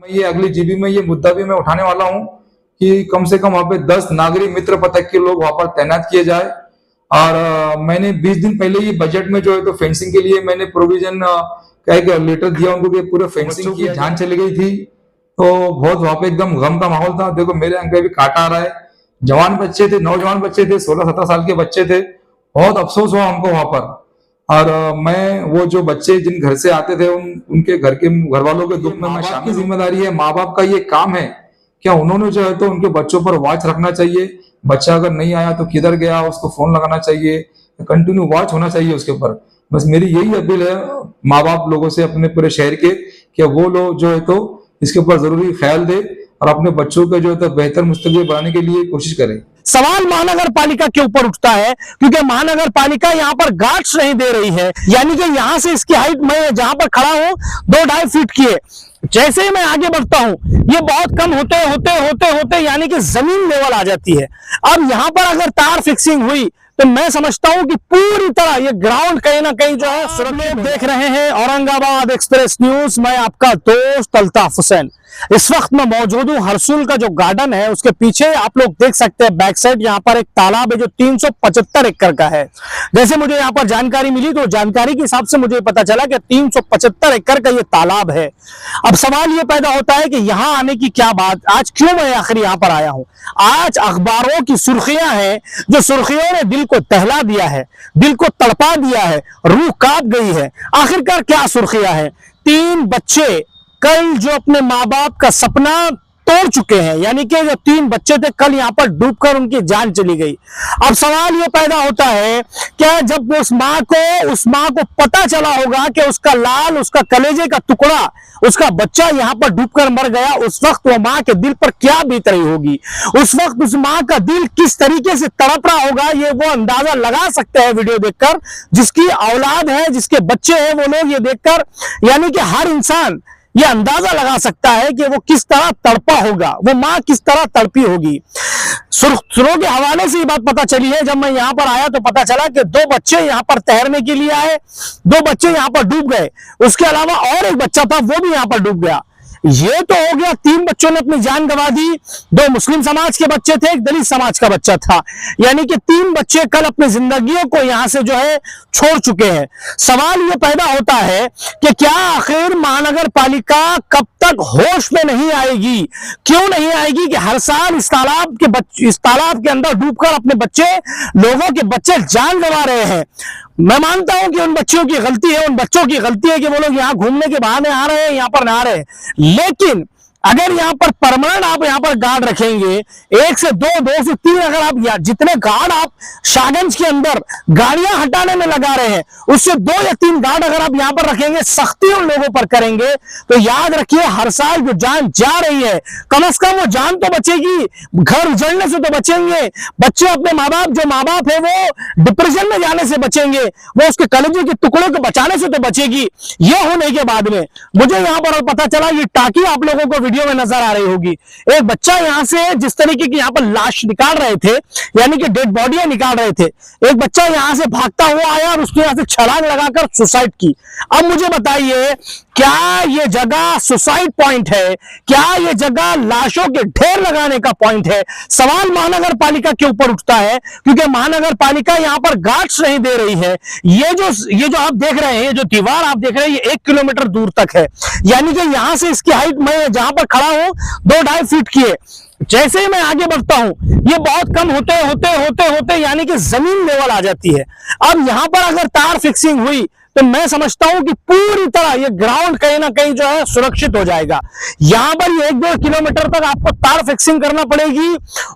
ये अगली जीबी में ये मुद्दा भी मैं उठाने वाला हूं कि कम से कम वहां पे 10 नागरिक मित्र पथक के लोग वहां पर तैनात किए जाए। और मैंने 20 दिन पहले ही बजट में जो है तो फेंसिंग के लिए मैंने प्रोविजन कह के लेटर दिया उनको कि पूरे फेंसिंग की जान चली गई थी। तो बहुत वहां पे एकदम गम का माहौल था। देखो मेरे अंक भी काटा आ रहा है, जवान बच्चे थे, नौजवान बच्चे थे, 16-17 साल के बच्चे थे। बहुत अफसोस हुआ हमको वहां पर। और मैं वो जो बच्चे जिन घर से आते थे उनके घर वालों के दुख में मैं शामिल। जिम्मेदारी है, माँ बाप का ये काम है, क्या उन्होंने जो है तो उनके बच्चों पर वॉच रखना चाहिए। बच्चा अगर नहीं आया तो किधर गया उसको फोन लगाना चाहिए, कंटिन्यू वॉच होना चाहिए उसके ऊपर। बस मेरी यही अपील है माँ बाप लोगों से अपने पूरे शहर के, कि वो लोग जो है तो इसके ऊपर जरूरी ख्याल दे और अपने बच्चों के जो है तो बेहतर मुस्तकबिल बनाने के लिए कोशिश करें। सवाल महानगर पालिका के ऊपर उठता है क्योंकि महानगर पालिका यहाँ पर गार्ड्स नहीं दे रही है। यानी कि यहाँ से इसकी हाइट, मैं जहां पर खड़ा हूं 2-2.5 फीट की है। जैसे ही मैं आगे बढ़ता हूं ये बहुत कम होते होते होते होते यानी कि जमीन लेवल आ जाती है। अब यहाँ पर अगर तार फिक्सिंग हुई तो मैं समझता हूं कि पूरी तरह ये ग्राउंड कहीं ना कहीं जो है सुरक्षित। देख रहे हैं औरंगाबाद एक्सप्रेस न्यूज, मैं आपका दोस्त अल्ताफ हुसैन। इस वक्त मैं मौजूद हूं हरसूल का जो गार्डन है उसके पीछे आप लोग देख सकते हैं बैक साइड यहाँ पर एक तालाब है जो 375 एकड़ का है। जैसे मुझे यहाँ पर जानकारी मिली तो जानकारी के हिसाब से मुझे पता चला कि 375 एकड़ का ये तालाब है। अब सवाल ये पैदा होता है कि यहाँ आने की क्या बात, आज क्यों मैं आखिर यहाँ पर आया हूँ। आज अखबारों की सुर्खियां हैं जो सुर्खियों ने दिल को दहला दिया है, दिल को तड़पा दिया है, रूह कांप गई है। आखिरकार क्या सुर्खियां हैं। 3 बच्चे कल जो अपने माँ बाप का सपना तोड़ चुके हैं, यानी कि जो 3 बच्चे थे कल यहाँ पर डूबकर उनकी जान चली गई। अब सवाल ये पैदा होता है क्या जब उस माँ को पता चला होगा कि उसका लाल, उसका कलेजे का टुकड़ा, उसका बच्चा यहाँ पर डूबकर मर गया, उस वक्त वो माँ के दिल पर क्या बीत रही होगी। उस वक्त उस माँ का दिल किस तरीके से तड़प रहा होगा ये वो अंदाजा लगा सकते हैं वीडियो देखकर। जिसकी औलाद है, जिसके बच्चे हैं, वो लोग ये देखकर, यानी कि हर इंसान ये अंदाजा लगा सकता है कि वो किस तरह तड़पा होगा, वो माँ किस तरह तड़पी होगी। सुर्खियों के हवाले से ये बात पता चली है। जब मैं यहाँ पर आया तो पता चला कि 2 बच्चे यहाँ पर तैरने के लिए आए, 2 बच्चे यहाँ पर डूब गए। उसके अलावा और एक बच्चा था वो भी यहाँ पर डूब गया। ये तो हो गया, 3 बच्चों ने अपनी जान गंवा दी। 2 मुस्लिम समाज के बच्चे थे, एक दलित समाज का बच्चा था। यानी कि 3 बच्चे कल अपनी जिंदगियों को यहां से जो है छोड़ चुके हैं। सवाल ये पैदा होता है कि क्या आखिर महानगर पालिका कब तक होश में नहीं आएगी, क्यों नहीं आएगी कि हर साल इस तालाब के अंदर डूबकर अपने लोगों के बच्चे जान गंवा रहे हैं। मैं मानता हूं कि उन बच्चों की गलती है, उन बच्चों की गलती है कि वो लोग यहाँ घूमने के बहाने आ रहे हैं, यहाँ पर नहा रहे हैं। लेकिन अगर यहाँ पर परमानेंट आप यहाँ पर गार्ड रखेंगे, 1 से 2, 2 से 3, अगर आप जितने गार्ड आप शाहगंज के अंदर गाड़ियां हटाने में लगा रहे हैं उससे 2 या 3 गार्ड अगर आप यहाँ पर रखेंगे, सख्ती उन लोगों पर करेंगे, तो याद रखिए हर साल जो जान जा रही है कम से कम वो जान तो बचेगी, घर उजड़ने से तो बचेंगे, बच्चे अपने माँ बाप है वो डिप्रेशन में जाने से बचेंगे, वो उसके कलेजे के टुकड़ों को बचाने से तो बचेगी। ये होने के बाद में मुझे यहाँ पर पता चला ये टाकी आप लोगों को वीडियो में नजर आ रही होगी। एक बच्चा यहां से जिस तरीके की यहां पर लाश निकाल रहे थे, यानी कि डेड बॉडियां निकाल रहे थे, एक बच्चा यहां से भागता हुआ आया और उसने यहां से छलांग लगाकर सुसाइड की। अब मुझे बताइए क्या ये जगह सुसाइड पॉइंट है, क्या ये जगह लाशों के ढेर लगाने का पॉइंट है। सवाल महानगर पालिका के ऊपर उठता है क्योंकि महानगर पालिका यहां पर गार्ड्स नहीं दे रही है। ये जो आप देख रहे हैं, ये जो दीवार आप देख रहे हैं, ये 1 किलोमीटर दूर तक है। यानी कि यहां से इसकी हाइट, मैं जहां पर खड़ा हूं 2-2.5 फीट की है। जैसे ही मैं आगे बढ़ता हूं ये बहुत कम होते होते होते होते यानी कि जमीन लेवल आ जाती है। अब यहां पर अगर तार फिक्सिंग हुई तो मैं समझता हूं कि पूरी तरह ये ग्राउंड कहीं ना कहीं जो है सुरक्षित हो जाएगा। यहां पर 1-2 किलोमीटर तक आपको तार फिक्सिंग करना पड़ेगी।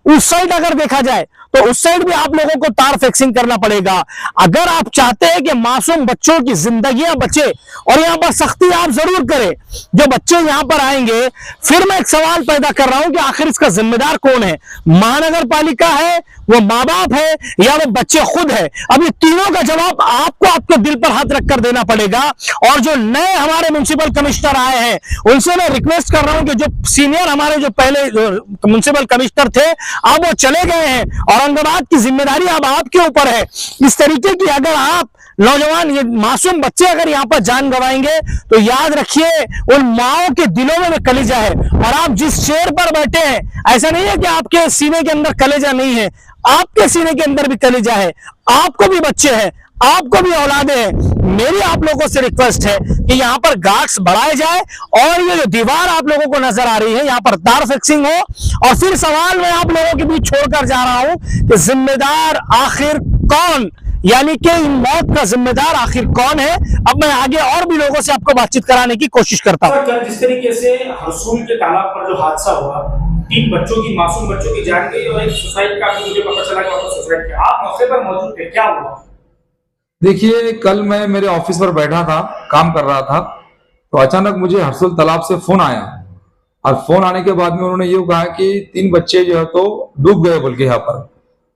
उस साइड अगर देखा जाए तो उस साइड भी आप लोगों को तार फिक्सिंग करना पड़ेगा अगर आप चाहते हैं कि मासूम बच्चों की जिंदगियां बचे। और यहां पर सख्ती आप जरूर करें जो बच्चे यहां पर आएंगे। फिर मैं एक सवाल पैदा कर रहा हूं कि आखिर इसका जिम्मेदार कौन है, महानगर पालिका है, वो माँ बाप है, या वो बच्चे खुद है। अब ये तीनों का जवाब आपको आपके दिल पर हाथ रखकर देना पड़ेगा। और जो नए हमारे म्युनिसिपल कमिश्नर आए हैं उनसे मैं रिक्वेस्ट कर रहा हूं कि जो सीनियर हमारे जो पहले म्युनिसिपल कमिश्नर थे अब वो चले गए हैं, औरंगाबाद की जिम्मेदारी अब आपके ऊपर है। इस तरीके की अगर आप नौजवान, ये मासूम बच्चे अगर यहाँ पर जान गंवाएंगे तो याद रखिए उन माओ के दिलों में कलेजा है। और आप जिस चेयर पर बैठे हैं, ऐसा नहीं है कि आपके सीने के अंदर कलेजा नहीं है, आपके सीने के अंदर भी कलेजा है, आपको भी बच्चे हैं, आपको भी औलादे हैं। मेरी आप लोगों से रिक्वेस्ट है कि यहाँ पर गार्ड्स बढ़ाए जाए और ये जो दीवार आप लोगों को नजर आ रही है यहाँ पर तार फिक्सिंग हो। और फिर सवाल मैं आप लोगों के बीच छोड़कर जा रहा हूं कि जिम्मेदार आखिर कौन, यानी कि इन मौत का जिम्मेदार आखिर कौन है। अब मैं आगे और भी लोगों से आपको बातचीत कराने की कोशिश करता हूं। कल जिस तरीके से हरसूल के तालाब पर जो हादसा हुआ, 3 बच्चों की, मासूम बच्चों की जान गई और एक सुसाइड का भी मुझे पता चला कि वहां पर सुसाइड किया। आप मौके पर मौजूद थे, क्या हुआ? देखिए, कल मैं मेरे ऑफिस पर बैठा था, काम कर रहा था, तो अचानक मुझे हरसुल तालाब से फोन आया। और फोन आने के बाद में उन्होंने ये कहा कि 3 बच्चे जो है तो डूब गए बोल के यहाँ पर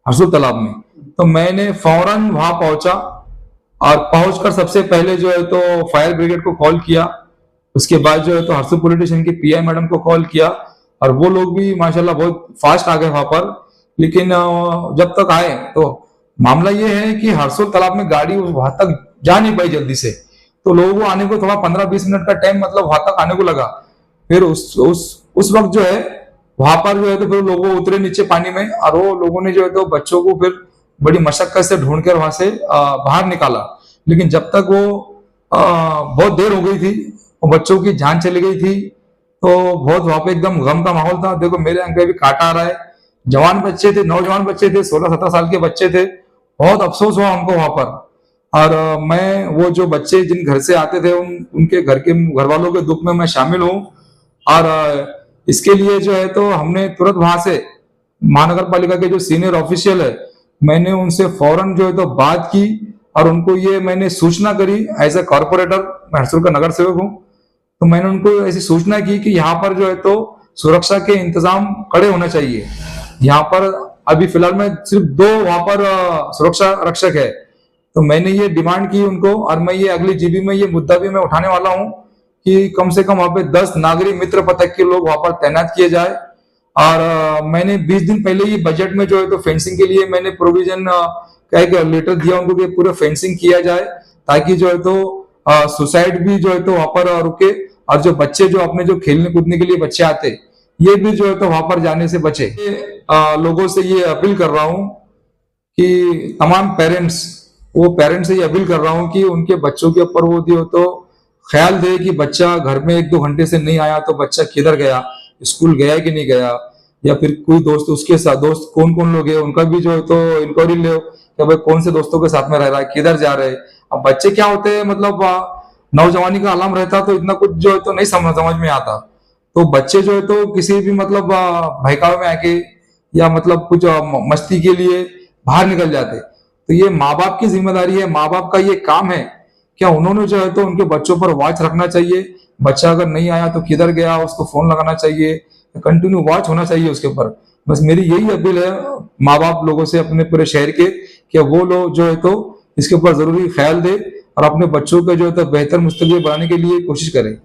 हरसुल तालाब में। तो मैंने फौरन वहां पहुंचा और पहुंचकर सबसे पहले जो है तो फायर ब्रिगेड को कॉल किया। उसके बाद जो है तो हरसुल पुलिस स्टेशन की पीआई मैडम को कॉल किया और वो लोग भी माशाल्लाह बहुत फास्ट आ गए वहां पर। लेकिन जब तक आए तो मामला ये है कि हरसुल तालाब में गाड़ी वहां तक जा नहीं पाई जल्दी से, तो लोगों को आने को थोड़ा 15-20 मिनट का टाइम मतलब वहां तक आने को लगा। फिर उस वक्त जो है वहां पर जो है तो फिर लोगों उतरे नीचे पानी में और वो लोगों ने जो है तो बच्चों को फिर बड़ी मशक्कत से ढूंढ कर वहां से बाहर निकाला। लेकिन जब तक वो बहुत देर हो गई थी, वो बच्चों की जान चली गई थी, तो बहुत वहां पे एकदम गम का माहौल था। देखो मेरे अंक पे भी कांटा आ रहा है, जवान बच्चे थे, नौजवान बच्चे थे, 16-17 साल के बच्चे थे। बहुत अफसोस हुआ हमको वहां पर। और मैं वो जो बच्चे जिन घर से आते थे उनके घर वालों के दुख में मैं शामिल हूँ। और इसके लिए जो है तो हमने तुरंत वहां से महानगर पालिका के जो सीनियर ऑफिशियल है, मैंने उनसे फौरन जो है तो बात की और उनको ये मैंने सूचना करी। एज ए कॉर्पोरेटर, मैं हरसुल का नगर सेवक हूँ, तो मैंने उनको ऐसी सूचना की कि यहाँ पर जो है तो सुरक्षा के इंतजाम कड़े होने चाहिए। यहाँ पर अभी फिलहाल में सिर्फ 2 वहां पर सुरक्षा रक्षक है। तो मैंने ये डिमांड की उनको और मैं ये अगली जीबी में ये मुद्दा भी मैं उठाने वाला हूँ कि कम से कम वहां पे 10 नागरिक मित्र पथक के लोग वहां पर तैनात किए जाए। और मैंने 20 दिन पहले ही बजट में जो है तो फेंसिंग के लिए मैंने प्रोविजन का एक लेटर दिया उनको कि पूरा फेंसिंग किया जाए, ताकि जो है तो सुसाइड भी जो है तो वहां पर रुके और जो बच्चे जो अपने जो खेलने कूदने के लिए बच्चे आते ये भी जो है तो वहां पर जाने से बचे। लोगों से ये अपील कर रहा हूं कि तमाम पेरेंट्स से ये अपील कर रहा हूं कि उनके बच्चों के ऊपर वो दियो तो ख्याल दे कि बच्चा घर में 1-2 घंटे से नहीं आया तो बच्चा किधर गया, स्कूल गया कि नहीं गया, या फिर कोई दोस्त उसके साथ, दोस्त कौन कौन लोग हैं उनका भी जो है तो इंक्वायरी ले कि भाई कौन से दोस्तों के साथ में रह रहा है, किधर जा रहे हैं। अब बच्चे क्या होते हैं, मतलब नौजवानी का आलम रहता तो इतना कुछ जो है तो नहीं समझ में आता। तो बच्चे जो है तो किसी भी मतलब बहकावे में आके या मतलब कुछ मस्ती के लिए बाहर निकल जाते। तो ये माँ बाप की जिम्मेदारी है, माँ बाप का ये काम है, क्या उन्होंने जो है तो उनके बच्चों पर वॉच रखना चाहिए। बच्चा अगर नहीं आया तो किधर गया उसको फोन लगाना चाहिए, कंटिन्यू वॉच होना चाहिए उसके ऊपर। बस मेरी यही अपील है माँ बाप लोगों से अपने पूरे शहर के, कि वो लोग जो है तो इसके ऊपर जरूरी ख्याल दे और अपने बच्चों के जो है तो बेहतर मुस्तकबिल बनाने के लिए कोशिश करें।